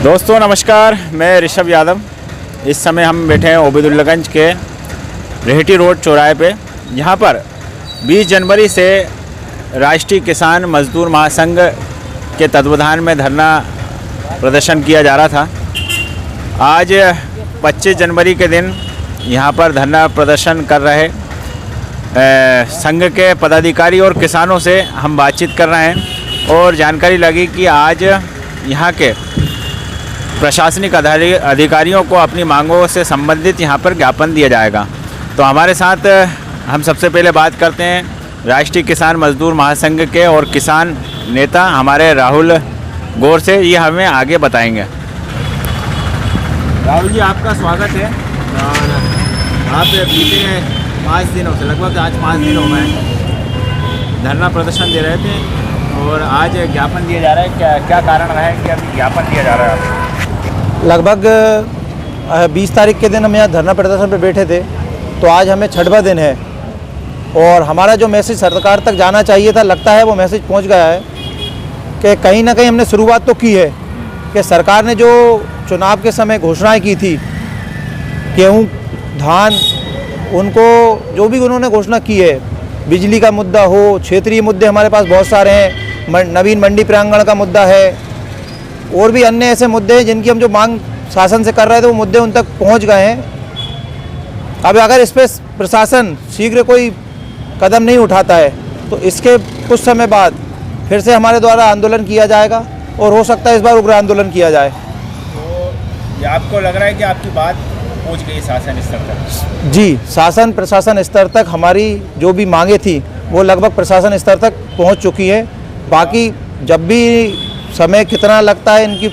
दोस्तों नमस्कार, मैं ऋषभ यादव। इस समय हम बैठे हैं ओबेदुल्लागंज के रेहटी रोड चौराहे पे। यहाँ पर 20 जनवरी से राष्ट्रीय किसान मजदूर महासंघ के तत्वाधान में धरना प्रदर्शन किया जा रहा था। आज 25 जनवरी के दिन यहाँ पर धरना प्रदर्शन कर रहे संघ के पदाधिकारी और किसानों से हम बातचीत कर रहे हैं और जानकारी लगी कि आज यहाँ के प्रशासनिक अधिकारियों को अपनी मांगों से संबंधित यहाँ पर ज्ञापन दिया जाएगा। तो हमारे साथ हम सबसे पहले बात करते हैं राष्ट्रीय किसान मजदूर महासंघ के और किसान नेता हमारे राहुल गौर से। ये हमें आगे बताएंगे। राहुल जी, आपका स्वागत है। आप बीते 5 दिनों से, लगभग आज 5 दिन हो गए धरना प्रदर्शन दे रहे थे और आज ज्ञापन दिया जा रहा है। क्या कारण रहा है कि अभी ज्ञापन दिया जा रहा है? लगभग 20 तारीख के दिन हम यहाँ धरना प्रदर्शन पे बैठे थे, तो आज हमें 6वां दिन है और हमारा जो मैसेज सरकार तक जाना चाहिए था, लगता है वो मैसेज पहुँच गया है कि कहीं ना कहीं हमने शुरुआत तो की है कि सरकार ने जो चुनाव के समय घोषणाएं की थी, गेहूँ, धान, उनको जो भी उन्होंने घोषणा की है, बिजली का मुद्दा हो, क्षेत्रीय मुद्दे हमारे पास बहुत सारे हैं, नवीन मंडी प्रांगण का मुद्दा है और भी अन्य ऐसे मुद्दे हैं जिनकी हम जो मांग शासन से कर रहे थे, वो मुद्दे उन तक पहुंच गए हैं। अब अगर इस पर प्रशासन शीघ्र कोई कदम नहीं उठाता है तो इसके कुछ समय बाद फिर से हमारे द्वारा आंदोलन किया जाएगा और हो सकता है इस बार उग्र आंदोलन किया जाए। तो आपको लग रहा है कि आपकी बात पहुंच गई शासन स्तर तक? जी, शासन प्रशासन स्तर तक हमारी जो भी मांगे थी वो लगभग प्रशासन स्तर तक पहुंच चुकी है। बाकी जब भी समय कितना लगता है इनकी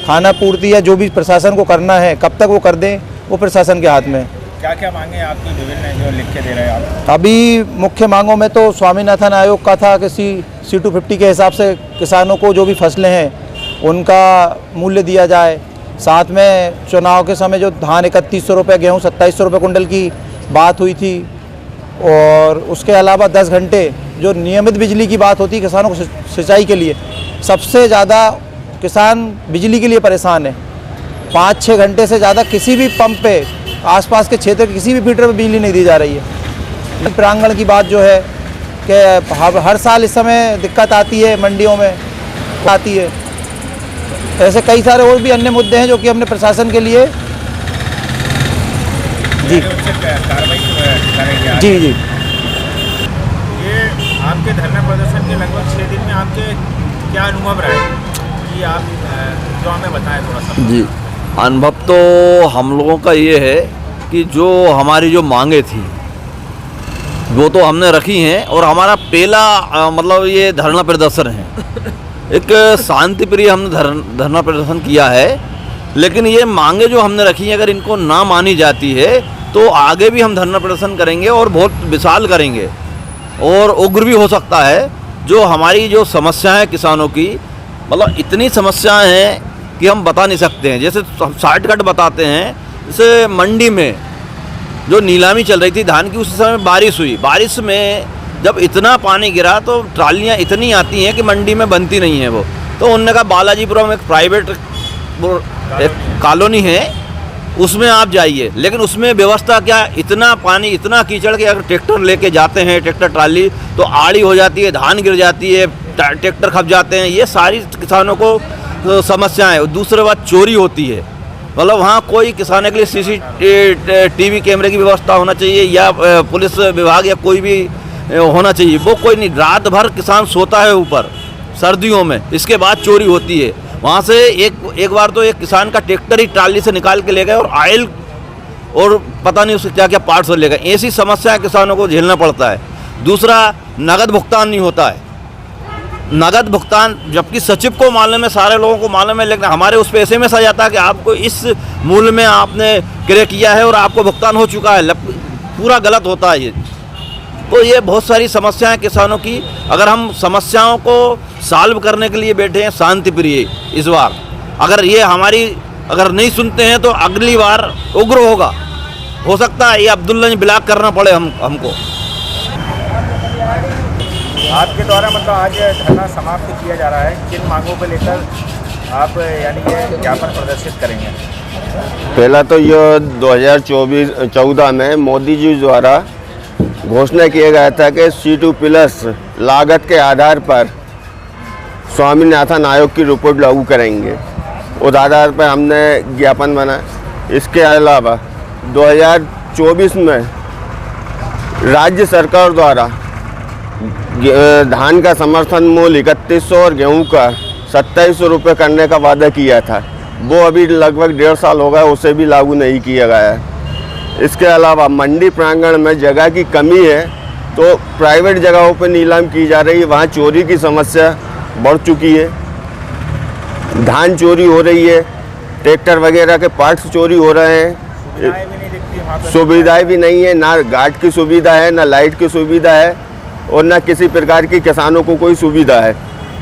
खाना पूर्ति या जो भी प्रशासन को करना है, कब तक वो कर दें, वो प्रशासन के हाथ में। क्या क्या मांगे आपकी विभिन्न जो लिख के दे रहे हैं आप? अभी मुख्य मांगों में तो स्वामीनाथन आयोग का था कि C250 के हिसाब से किसानों को जो भी फसलें हैं उनका मूल्य दिया जाए। साथ में चुनाव के समय जो धान 3100 रुपये, गेहूँ 2700 रुपये कुंटल की बात हुई थी और उसके अलावा 10 घंटे जो नियमित बिजली की बात होती है किसानों को सिंचाई के लिए, सबसे ज़्यादा किसान बिजली के लिए परेशान है। 5-6 घंटे से ज़्यादा किसी भी पंप पे आसपास के क्षेत्र के किसी भी फीडर पे बिजली नहीं दी जा रही है। प्रांगण की बात जो है कि हर साल इस समय दिक्कत आती है, मंडियों में आती है। ऐसे कई सारे और भी अन्य मुद्दे हैं जो कि हमने प्रशासन के लिए जी ये आपके धरना प्रदर्शन के लगभग 6 दिन में आपके क्या अनुभव रहा है कि आप जो हमें बताएं थोड़ा सा? जी, अनुभव तो हम लोगों का ये है कि जो हमारी जो मांगे थी वो तो हमने रखी हैं और हमारा पहला मतलब ये धरना प्रदर्शन है। एक शांति प्रिय हमने धरना प्रदर्शन किया है, लेकिन ये मांगे जो हमने रखी हैं अगर इनको ना मानी जाती है तो आगे भी हम धरना प्रदर्शन करेंगे और बहुत विशाल करेंगे और उग्र भी हो सकता है। जो हमारी जो समस्याएं किसानों की, मतलब इतनी समस्याएं हैं कि हम बता नहीं सकते हैं। जैसे शॉर्टकट बताते हैं, जैसे मंडी में जो नीलामी चल रही थी धान की, उस समय बारिश हुई। बारिश में जब इतना पानी गिरा तो ट्रालियाँ इतनी आती हैं कि मंडी में बनती नहीं है वो। तो उन्होंने कहा बालाजीपुरम एक प्राइवेट कॉलोनी है, उसमें आप जाइए, लेकिन उसमें व्यवस्था क्या, इतना पानी, इतना कीचड़ कि अगर ट्रैक्टर लेके जाते हैं, ट्रैक्टर ट्राली, तो आड़ी हो जाती है, धान गिर जाती है, ट्रैक्टर खप जाते हैं। ये सारी किसानों को समस्याएं। दूसरी बात, चोरी होती है। मतलब वहाँ कोई किसानों के लिए CCTV कैमरे की व्यवस्था होना चाहिए या पुलिस विभाग या कोई भी होना चाहिए, वो कोई नहीं। रात भर किसान सोता है ऊपर सर्दियों में, इसके बाद चोरी होती है। वहाँ से एक बार तो एक किसान का ट्रैक्टर ही ट्राली से निकाल के ले गए और ऑयल और पता नहीं उसके क्या क्या पार्ट्स ले गए। ऐसी समस्याएं किसानों को झेलना पड़ता है। दूसरा, नगद भुगतान नहीं होता है। नगद भुगतान जबकि सचिव को मालूम है, सारे लोगों को मालूम है, लेकिन हमारे उस पैसे में आ जाता है कि आपको इस मूल्य में आपने क्रय किया है और आपको भुगतान हो चुका है। पूरा गलत होता है ये। तो ये बहुत सारी समस्याएं किसानों की। अगर हम समस्याओं को सॉल्व करने के लिए बैठे हैं शांति प्रिय, इस बार अगर ये हमारी अगर नहीं सुनते हैं तो अगली बार उग्र होगा। हो सकता है ये अब्दुल्ला ब्लॉक करना पड़े हमको। आपके द्वारा मतलब आज धरना समाप्त किया जा रहा है, किन मांगों को लेकर आप यानी ये ज्ञापन प्रदर्शित करेंगे? पहला तो ये 2014 में मोदी जी द्वारा घोषणा किया गया था कि C2+ लागत के आधार पर स्वामीनाथन आयोग की रिपोर्ट लागू करेंगे। उस आधार पर हमने ज्ञापन बनाया। इसके अलावा 2024 में राज्य सरकार द्वारा धान का समर्थन मूल्य 3100 और गेहूं का 2700 रुपये करने का वादा किया था। वो अभी लगभग 1.5 साल हो गया, उसे भी लागू नहीं किया गया है। इसके अलावा मंडी प्रांगण में जगह की कमी है, तो प्राइवेट जगहों पर नीलाम की जा रही है। वहाँ चोरी की समस्या बढ़ चुकी है, धान चोरी हो रही है, ट्रैक्टर वगैरह के पार्ट्स चोरी हो रहे हैं, सुविधाएं भी नहीं दिखती वहाँ पे। सुविधाएं भी नहीं है, ना गार्ड की सुविधा है, ना लाइट की सुविधा है और ना किसी प्रकार की किसानों को कोई सुविधा है।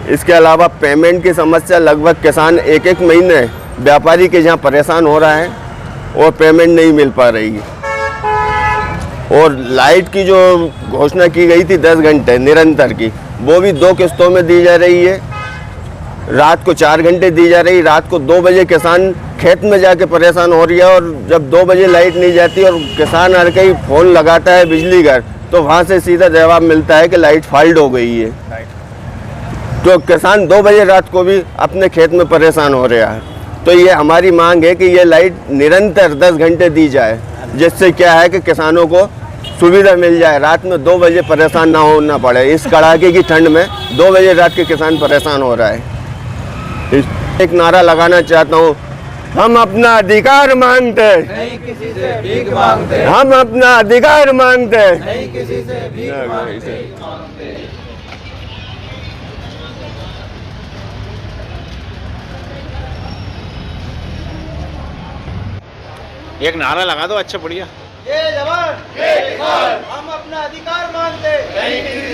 इसके अलावा पेमेंट की समस्या, लगभग किसान एक महीने व्यापारी के यहाँ परेशान हो रहा है और पेमेंट नहीं मिल पा रही है। और लाइट की जो घोषणा की गई थी 10 घंटे निरंतर की, वो भी 2 किस्तों में दी जा रही है। रात को 4 घंटे दी जा रही। रात को 2 बजे किसान खेत में जाके परेशान हो रही है, और जब 2 बजे लाइट नहीं जाती और किसान हर कहीं फ़ोन लगाता है बिजली घर, तो वहाँ से सीधा जवाब मिलता है कि लाइट फॉल्ट हो गई है। तो किसान 2 बजे रात को भी अपने खेत में परेशान हो रहा है। तो ये हमारी मांग है कि ये लाइट निरंतर 10 घंटे दी जाए, जिससे क्या है कि किसानों को सुविधा मिल जाए, रात में 2 बजे परेशान ना होना पड़े। इस कड़ाके की ठंड में 2 बजे रात के किसान परेशान हो रहा है। एक नारा लगाना चाहता हूँ, हम अपना अधिकार मांगते, नहीं किसी से भीख मांगते, हम अपना अधिकार मांगते, नहीं किसी से भीख मांगते। एक नारा लगा दो, अच्छा बढ़िया। जय जवान जय किसान, हम अपना अधिकार मांगते, नहीं किसी